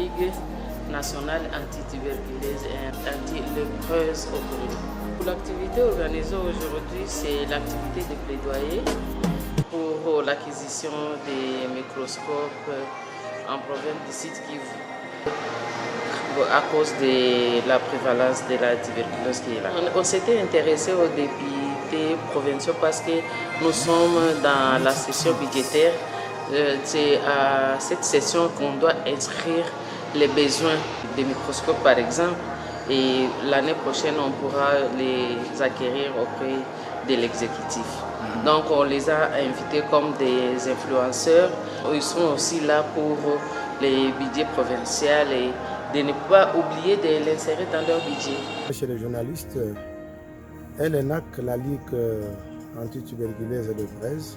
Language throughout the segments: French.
Ligue nationale antituberculeuse et anti-lépreuse au Burundi. Pour l'activité organisée aujourd'hui, c'est l'activité de plaidoyer pour l'acquisition des microscopes en provenance du site Kivu à cause de la prévalence de la tuberculose qui est là. On s'était intéressé aux députés provinciaux parce que nous sommes dans la session budgétaire. C'est à cette session qu'on doit inscrire les besoins des microscopes par exemple, et l'année prochaine on pourra les acquérir auprès de l'exécutif. Donc on les a invités comme des influenceurs. Ils sont aussi là pour les budgets provinciaux et de ne pas oublier de l'insérer dans leur budget. Chez les journalistes, LNAC, la Ligue antituberculeuse et lépreuse,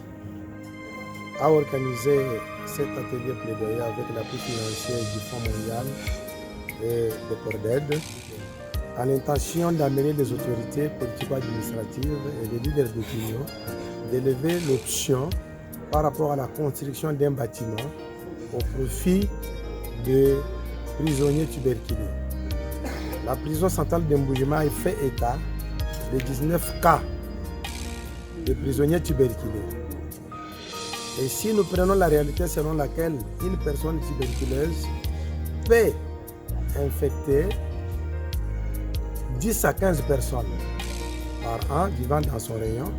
a organisé cet atelier plaidoyer avec l'appui financier du Fonds mondial et de Corded, à l'intention d'amener les autorités politico-administratives et les leaders d'opinion d'élever l'option par rapport à la construction d'un bâtiment au profit des prisonniers tuberculeux. La prison centrale de Mboujima a fait état de 19 cas de prisonniers tuberculeux. Et si nous prenons la réalité selon laquelle une personne tuberculeuse peut infecter 10 à 15 personnes par an vivant dans son rayon,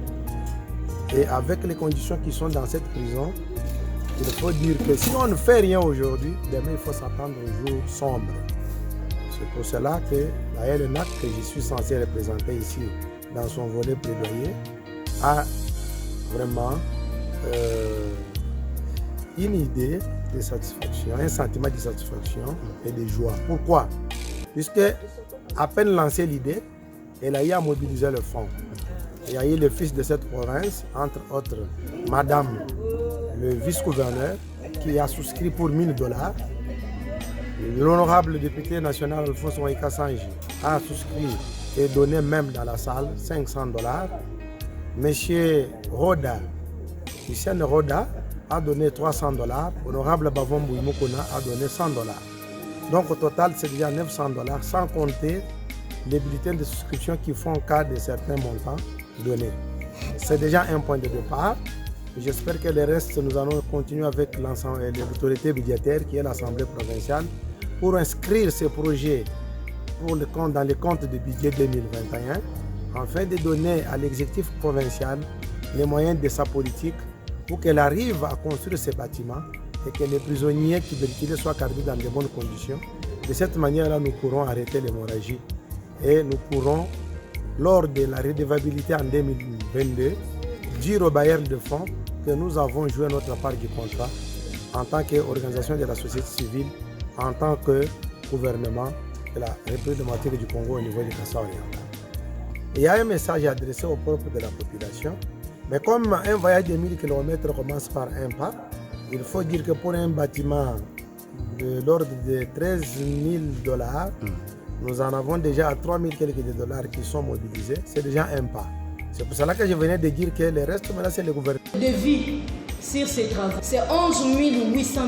et avec les conditions qui sont dans cette prison, il faut dire que si on ne fait rien aujourd'hui, demain il faut s'attendre aux jours sombres. C'est pour cela que la LNAC, que je suis censé représenter ici dans son volet plaidoyer, a vraiment une idée de satisfaction, un sentiment de satisfaction et de joie. Pourquoi? Puisque à peine lancé l'idée, elle a eu à mobiliser le fonds. Il y a eu le fils de cette province, entre autres Madame le vice-gouverneur, qui a souscrit pour $1000. L'honorable député national Alphonse Waïka Sanji a souscrit et donné même dans la salle $500. Monsieur Roda, Lucien Roda, a donné $300. Honorable Bavon Bouimokona a donné $100. Donc au total, c'est déjà $900, sans compter les bulletins de souscription qui font cas de certains montants donnés. C'est déjà un point de départ. J'espère que le reste, nous allons continuer avec l'autorité budgétaire qui est l'Assemblée provinciale pour inscrire ces projets dans les comptes de budget 2021 afin de donner à l'exécutif provincial les moyens de sa politique pour qu'elle arrive à construire ces bâtiments et que les prisonniers tuberculeux soient gardés dans de bonnes conditions. De cette manière-là, nous pourrons arrêter l'hémorragie et nous pourrons, lors de la redevabilité en 2022, dire aux bailleurs de fonds que nous avons joué notre part du contrat en tant qu'organisation de la société civile, en tant que gouvernement de la République démocratique du Congo au niveau du Kasaï oriental. Il y a un message adressé au peuple de la population, mais comme un voyage de 1000 km commence par un pas, il faut dire que pour un bâtiment de l'ordre de $13 000, nous en avons déjà à 3 000 quelques dollars qui sont mobilisés. C'est déjà un pas. C'est pour cela que je venais de dire que le reste, maintenant, c'est le gouvernement. Le devis sur ces travaux, c'est $11 800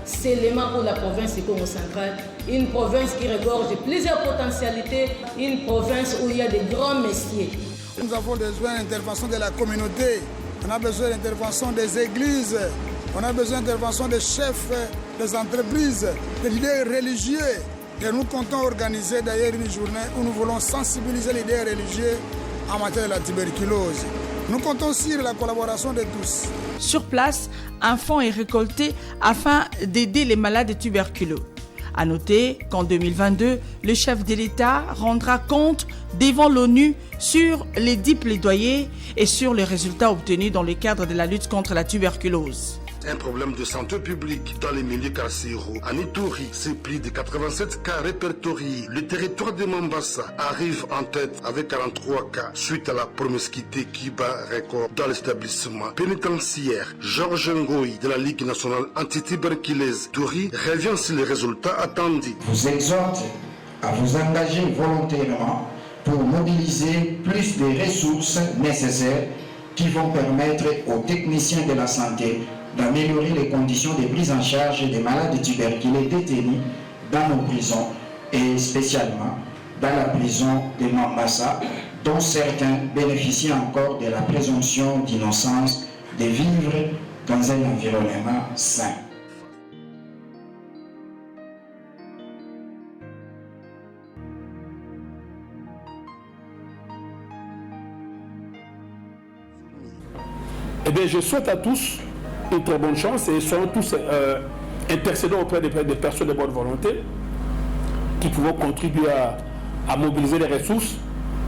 seulement pour la province du Congo central. Une province qui regorge plusieurs potentialités, une province où il y a de grands messiers. Nous avons besoin d'intervention de la communauté, on a besoin d'intervention des églises, on a besoin d'intervention des chefs des entreprises, des leaders religieux. Et nous comptons organiser d'ailleurs une journée où nous voulons sensibiliser les leaders religieux en matière de la tuberculose. Nous comptons sur la collaboration de tous. Sur place, un fonds est récolté afin d'aider les malades tuberculeux. À noter qu'en 2022, le chef de l'État rendra compte devant l'ONU sur les 10 plaidoyers et sur les résultats obtenus dans le cadre de la lutte contre la tuberculose. Un problème de santé publique dans les milieux carcéraux. En Ituri, c'est plus de 87 cas répertoriés. Le territoire de Mombasa arrive en tête avec 43 cas suite à la promiscuité qui bat record dans l'établissement pénitentiaire. Georges Ngoï de la Ligue nationale antituberculeuse Touri revient sur les résultats attendus. Vous exhorte à vous engager volontairement pour mobiliser plus de ressources nécessaires qui vont permettre aux techniciens de la santé d'améliorer les conditions de prise en charge des malades tuberculeux détenus dans nos prisons et spécialement dans la prison de Mambasa, dont certains bénéficient encore de la présomption d'innocence de vivre dans un environnement sain. Eh bien, je souhaite à tous une très bonne chance et soyons tous intercédons auprès des personnes de bonne volonté qui pourront contribuer à mobiliser les ressources,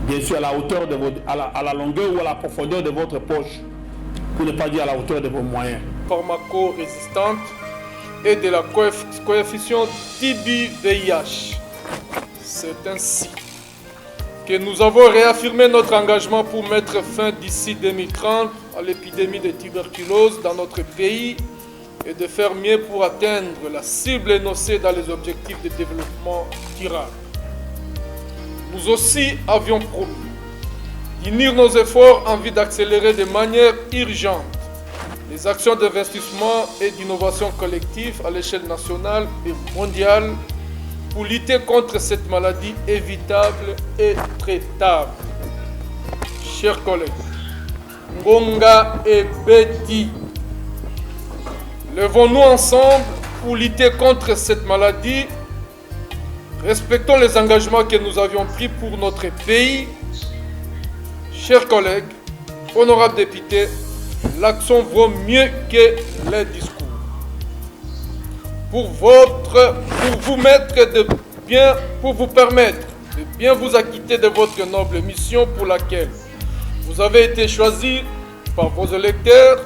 bien sûr à la hauteur de à la longueur ou à la profondeur de votre poche, pour ne pas dire à la hauteur de vos moyens. Pharmaco-résistante et de la coefficient TB-VIH. C'est ainsi que nous avons réaffirmé notre engagement pour mettre fin d'ici 2030 à l'épidémie de tuberculose dans notre pays et de faire mieux pour atteindre la cible énoncée dans les objectifs de développement durable. Nous aussi avions promis d'unir nos efforts en vue d'accélérer de manière urgente les actions d'investissement et d'innovation collective à l'échelle nationale et mondiale pour lutter contre cette maladie évitable et traitable. Chers collègues, Ngonga et Betty, levons-nous ensemble pour lutter contre cette maladie. Respectons les engagements que nous avions pris pour notre pays. Chers collègues, honorables députés, l'action vaut mieux que les discours. Pour vous permettre de bien vous acquitter de votre noble mission pour laquelle vous avez été choisi par vos électeurs,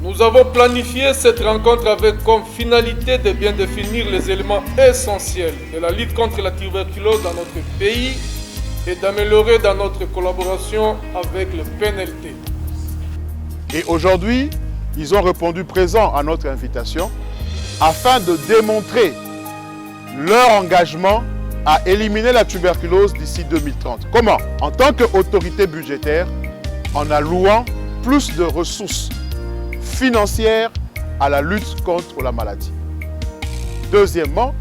nous avons planifié cette rencontre avec comme finalité de bien définir les éléments essentiels de la lutte contre la tuberculose dans notre pays et d'améliorer dans notre collaboration avec le PNLT. Et aujourd'hui, ils ont répondu présent à notre invitation afin de démontrer leur engagement à éliminer la tuberculose d'ici 2030. Comment? En tant qu'autorité budgétaire, en allouant plus de ressources financières à la lutte contre la maladie. Deuxièmement,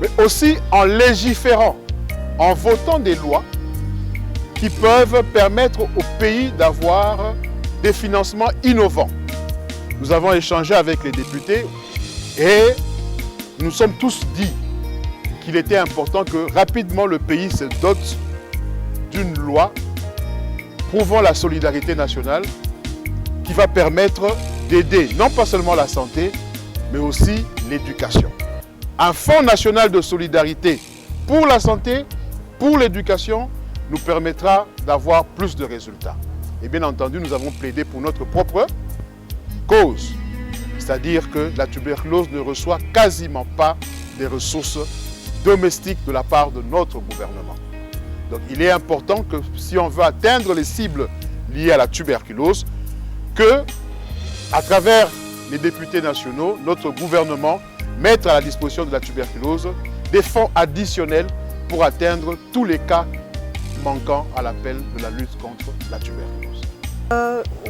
mais aussi en légiférant, en votant des lois qui peuvent permettre au pays d'avoir des financements innovants. Nous avons échangé avec les députés et nous sommes tous dit qu'il était important que rapidement le pays se dote d'une loi prouvant la solidarité nationale qui va permettre d'aider non pas seulement la santé, mais aussi l'éducation. Un fonds national de solidarité pour la santé, pour l'éducation, nous permettra d'avoir plus de résultats. Et bien entendu, nous avons plaidé pour notre propre cause. C'est-à-dire que la tuberculose ne reçoit quasiment pas des ressources domestiques de la part de notre gouvernement. Donc il est important que si on veut atteindre les cibles liées à la tuberculose, que, à travers les députés nationaux, notre gouvernement mette à la disposition de la tuberculose des fonds additionnels pour atteindre tous les cas manquant à l'appel de la lutte contre la tuberculose.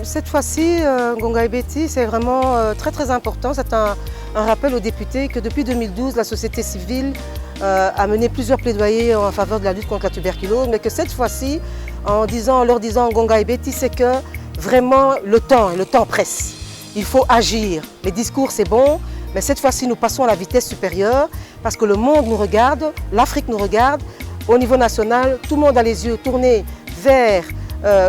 Cette fois-ci, Ngonga et Betty, c'est vraiment très important. C'est un rappel aux députés que depuis 2012, la société civile a mené plusieurs plaidoyers en faveur de la lutte contre la tuberculose, mais que cette fois-ci, en leur disant Ngonga et Betty, c'est que vraiment le temps presse. Il faut agir. Les discours, c'est bon, mais cette fois-ci, nous passons à la vitesse supérieure parce que le monde nous regarde, l'Afrique nous regarde. Au niveau national, tout le monde a les yeux tournés vers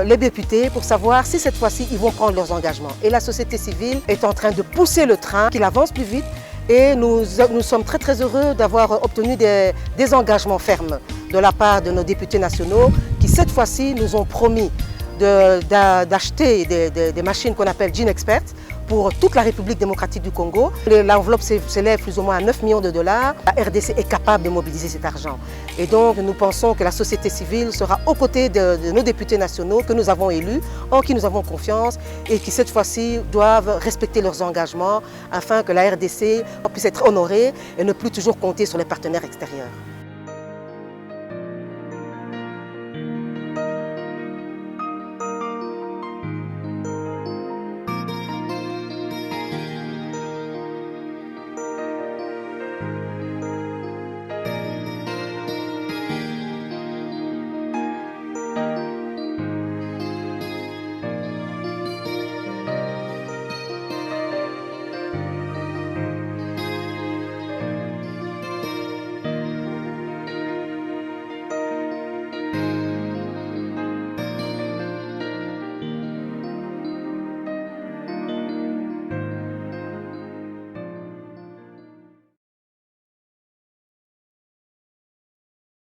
les députés pour savoir si cette fois-ci, ils vont prendre leurs engagements. Et la société civile est en train de pousser le train, qu'il avance plus vite. Et nous sommes très heureux d'avoir obtenu des engagements fermes de la part de nos députés nationaux qui, cette fois-ci, nous ont promis d'acheter des machines qu'on appelle GeneXpert pour toute la République démocratique du Congo. L'enveloppe s'élève plus ou moins à 9 millions de dollars. La RDC est capable de mobiliser cet argent. Et donc nous pensons que la société civile sera aux côtés de nos députés nationaux que nous avons élus, en qui nous avons confiance et qui cette fois-ci doivent respecter leurs engagements afin que la RDC puisse être honorée et ne plus toujours compter sur les partenaires extérieurs.